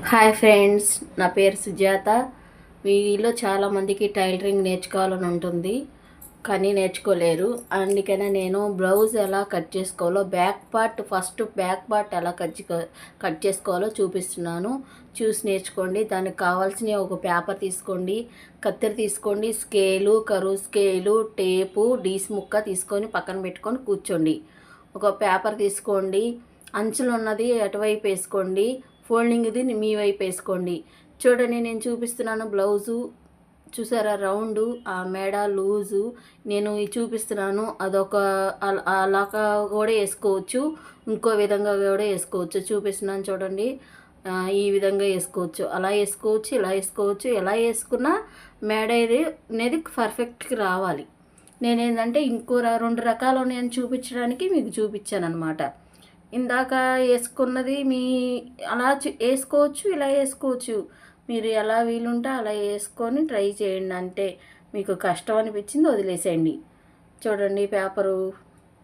Hi friends, నా పేరు సుజాత. మీలో చాలామందికి టైలరింగ్ నేర్చుకోవాలని ఉంటుంది, కానీ నేర్చుకోలేరు. అందుకనే నేను బ్లౌజ్ ఎలా కట్ చేసుకోవాలో, ఫస్ట్ బ్యాక్ పార్ట్ ఎలా కట్ చేసుకోవాలో చూపిస్తున్నాను. చూసి నేర్చుకోండి. దానికి కావాల్సిన ఒక పేపర్ తీసుకోండి, కత్తెర తీసుకోండి, స్కేలు, కరువు స్కేలు, టేపు, డీస్ ముక్క తీసుకొని పక్కన పెట్టుకొని కూర్చోండి. ఒక పేపర్ తీసుకోండి, అంచులు ఉన్నది అటువైపు వేసుకోండి, ఫోల్డింగ్ది మీ వైపు వేసుకోండి. చూడండి, నేను చూపిస్తున్నాను బ్లౌజు. చూసారా, రౌండు, ఆ మెడ లూజు నేను చూపిస్తున్నాను. అదొక అలాగా కూడా వేసుకోవచ్చు, ఇంకో విధంగా కూడా వేసుకోవచ్చు. చూపిస్తున్నాను చూడండి. ఈ విధంగా వేసుకోవచ్చు, అలా వేసుకోవచ్చు, ఇలా వేసుకోవచ్చు. ఎలా వేసుకున్నా మెడ అనేది పర్ఫెక్ట్గా రావాలి. నేనేంటంటే ఇంకో రెండు రకాలు నేను చూపించడానికి మీకు చూపించాను అనమాట. ఇందాక వేసుకున్నది అలా వేసుకోవచ్చు, ఇలా వేసుకోవచ్చు. మీరు ఎలా వీలుంటే అలా వేసుకొని ట్రై చేయండి. అంటే మీకు కష్టం అనిపించింది వదిలేసేయండి. చూడండి, పేపరు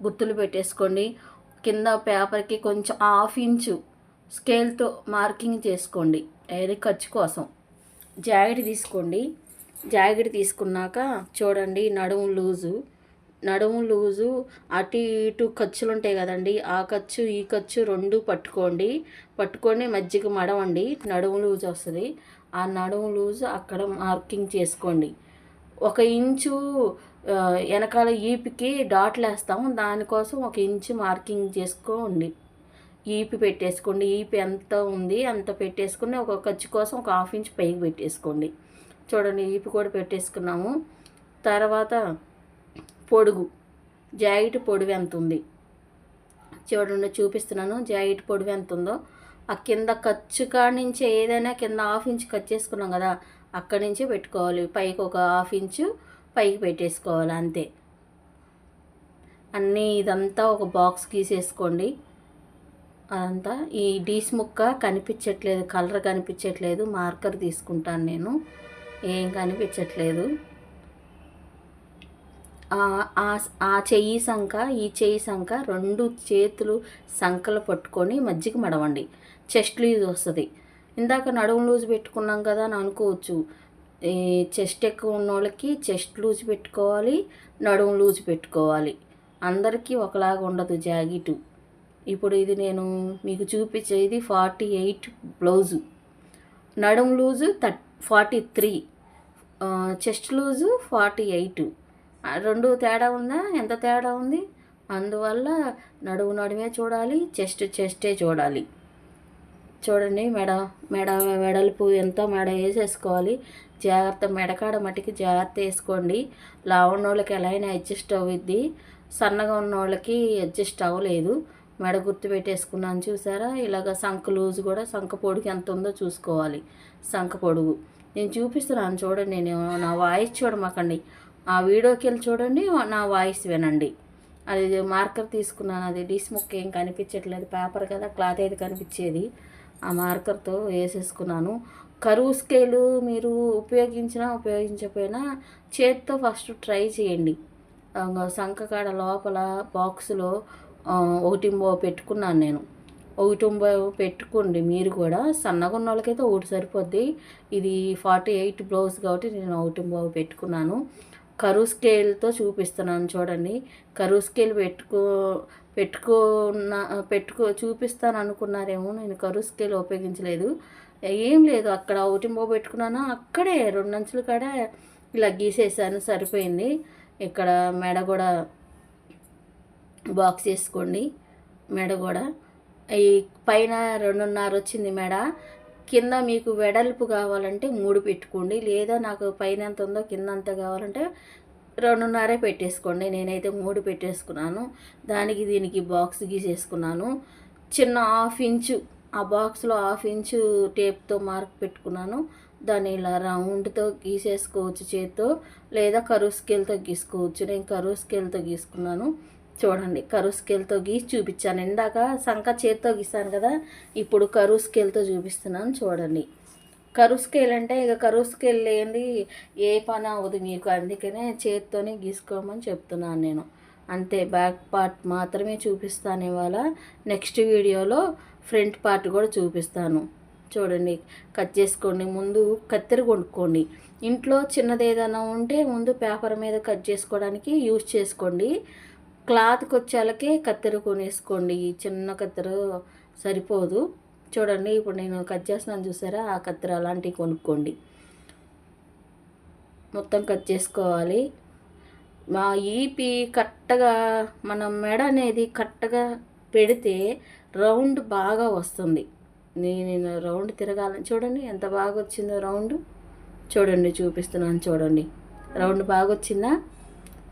గుర్తులు పెట్టేసుకోండి. కింద పేపర్కి కొంచెం 1/2 ఇంచు స్కేల్తో మార్కింగ్ చేసుకోండి, ఏది ఖర్చు కోసం. జాకెట్ తీసుకోండి. జాకెట్ తీసుకున్నాక చూడండి, నడుము లూజు అటు ఇటు ఖర్చులు ఉంటాయి కదండి, ఆ ఖర్చు ఈ ఖర్చు రెండు పట్టుకొని మధ్యకి మడవండి, నడుము లూజు వస్తుంది. ఆ నడుము లూజు అక్కడ మార్కింగ్ చేసుకోండి. 1 ఇంచు వెనకాల ఈపికి డాట్లు వేస్తాము, దానికోసం 1 ఇంచు మార్కింగ్ చేసుకోండి. ఈపి పెట్టేసుకోండి. ఈపి ఎంత ఉంది అంత పెట్టేసుకుని ఒక ఖర్చు కోసం 1/2 ఇంచు పైకి పెట్టేసుకోండి. చూడండి, ఈపి కూడా పెట్టేసుకున్నాము. తర్వాత జాకెట్ పొడవు ఎంత ఉంది చూడండి, చూపిస్తున్నాను. జాకెట్ పొడవు ఎంత ఉందో ఆ కింద ఖర్చు కాడి నుంచి ఏదైనా కింద 1/2 ఇంచు కట్ చేసుకున్నాం కదా, అక్కడి నుంచి పెట్టుకోవాలి. పైకి ఒక 1/2 ఇంచు పైకి పెట్టేసుకోవాలి, అంతే. ఇదంతా ఒక బాక్స్ గీసేసుకోండి. అదంతా ఈ డీస్ ముక్క కనిపించట్లేదు, కలర్ కనిపించట్లేదు. మార్కర్ తీసుకుంటాను నేను, ఏం కనిపించట్లేదు. ఆ చెయ్యి సంఖ, ఈ చెయ్యి సంఖ, 2 చేతులు సంఖలు పట్టుకొని మధ్యకి మడవండి. చెస్ట్ లూజ్ వస్తుంది. ఇందాక నడుము లూజ్ పెట్టుకున్నాం కదా అని అనుకోవచ్చు. ఈ చెస్ట్ ఎక్కువ ఉన్న వాళ్ళకి చెస్ట్ లూజ్ పెట్టుకోవాలి, నడుము లూజ్ పెట్టుకోవాలి. అందరికీ ఒకలాగా ఉండదు జాకెట్. ఇప్పుడు ఇది నేను మీకు చూపించేది 48 బ్లౌజు, నడుము లూజు 43, చెస్ట్ లూజు 48. 2 తేడా ఉందా? ఎంత తేడా ఉంది? అందువల్ల నడుమే చూడాలి, చెస్టే చూడాలి. చూడండి, మెడలుపు ఎంతో మెడ వేసేసుకోవాలి. జాగ్రత్త, మెడకాడ మట్టికి జాగ్రత్త వేసుకోండి. లావు ఉన్న వాళ్ళకి ఎలా అయినా అడ్జస్ట్ అవుద్ది, సన్నగా ఉన్న వాళ్ళకి అడ్జస్ట్ అవ్వలేదు. మెడ గుర్తు పెట్టేసుకున్నాను చూసారా. ఇలాగ సంఖ లూజు కూడా, సంఖ పొడుగు ఎంత ఉందో చూసుకోవాలి. సంఖ పొడుగు నేను చూపిస్తున్నాను చూడండి. నేను నా వాయిస్ చూడమాకండి, ఆ వీడియోకి వెళ్ళి చూడండి, నా వాయిస్ వినండి. అది మార్కర్ తీసుకున్నాను, అది డీస్ ముక్క ఏం కనిపించట్లేదు, పేపర్ కదా, క్లాత్ అయితే కనిపించేది. ఆ మార్కర్తో వేసేసుకున్నాను. కరువు స్కేలు మీరు ఉపయోగించకపోయినా చేతితో ఫస్ట్ ట్రై చేయండి. సంఖ కాడ లోపల బాక్సులో 1 పెట్టుకున్నాను నేను. 1 పెట్టుకోండి మీరు కూడా. సన్నగా ఉన్న వాళ్ళకైతే 1 సరిపోద్ది. ఇది 48 బ్లౌజ్ కాబట్టి నేను 1 పెట్టుకున్నాను. కరువు స్కేల్తో చూపిస్తున్నాను చూడండి. కరువు స్కేల్ చూపిస్తాను అనుకున్నారేమో, నేను కరువు స్కేల్ ఉపయోగించలేదు. ఏం లేదు, అక్కడ 1 పెట్టుకున్నాను, అక్కడే 2 అంచుల కాడ ఇలా గీసేసాను, సరిపోయింది. ఇక్కడ మెడ కూడా బాక్స్ వేసుకోండి. మెడ కూడా ఈ పైన 2.5 వచ్చింది మెడ. కింద మీకు వెడల్పు కావాలంటే 3 పెట్టుకోండి, లేదా నాకు పైన ఎంత ఉందో కింద అంత కావాలంటే 2.5 పెట్టేసుకోండి. నేనైతే 3 పెట్టేసుకున్నాను. దీనికి బాక్స్ గీసేసుకున్నాను. చిన్న 1/2 ఇంచు, ఆ బాక్స్లో 1/2 ఇంచు టేప్తో మార్క్ పెట్టుకున్నాను. దాన్ని ఇలా రౌండ్తో గీసేసుకోవచ్చు చేత్తో, లేదా కరువు స్కేల్తో గీసుకోవచ్చు. నేను కరువు స్కేల్తో గీసుకున్నాను. చూడండి, కరువు స్కేల్తో గీసి చూపించాను. ఇందాక సంఖ చేత్తో గీసాను కదా, ఇప్పుడు కరువు స్కేల్తో చూపిస్తున్నాను చూడండి. కరువు స్కేల్ అంటే ఇక కరువు స్కేల్ లేనిది ఏ పని అవ్వదు మీకు, అందుకనే చేత్తోనే గీసుకోమని చెప్తున్నాను నేను. అంతే, బ్యాక్ పార్ట్ మాత్రమే చూపిస్తాను ఇవాళ. నెక్స్ట్ వీడియోలో ఫ్రంట్ పార్ట్ కూడా చూపిస్తాను. చూడండి కట్ చేసుకోండి. ముందు కత్తెర కొనుక్కోండి. ఇంట్లో చిన్నది ఏదైనా ఉంటే ముందు పేపర్ మీద కట్ చేసుకోవడానికి యూజ్ చేసుకోండి. క్లాత్కి వచ్చేలకే కత్తెర కొనేసుకోండి. చిన్న కత్తెర సరిపోదు. చూడండి ఇప్పుడు నేను కట్ చేస్తున్నాను చూసారా, ఆ కత్తెర అలాంటివి కొనుక్కోండి. మొత్తం కట్ చేసుకోవాలి. మా ఈపి కరెక్ట్గా మనం మెడ అనేది కరెక్ట్గా పెడితే రౌండ్ బాగా వస్తుంది. నేను రౌండ్ తిరగాలని చూడండి ఎంత బాగా వచ్చిందో రౌండ్. చూడండి చూపిస్తున్నాను చూడండి, రౌండ్ బాగా వచ్చిందా.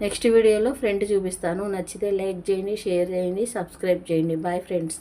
నెక్స్ట్ వీడియోలో ఫ్రంట్ చూపిస్తాను. నచ్చితే లైక్ చేయండి, షేర్ చేయండి, సబ్స్క్రైబ్ చేయండి. Bye friends.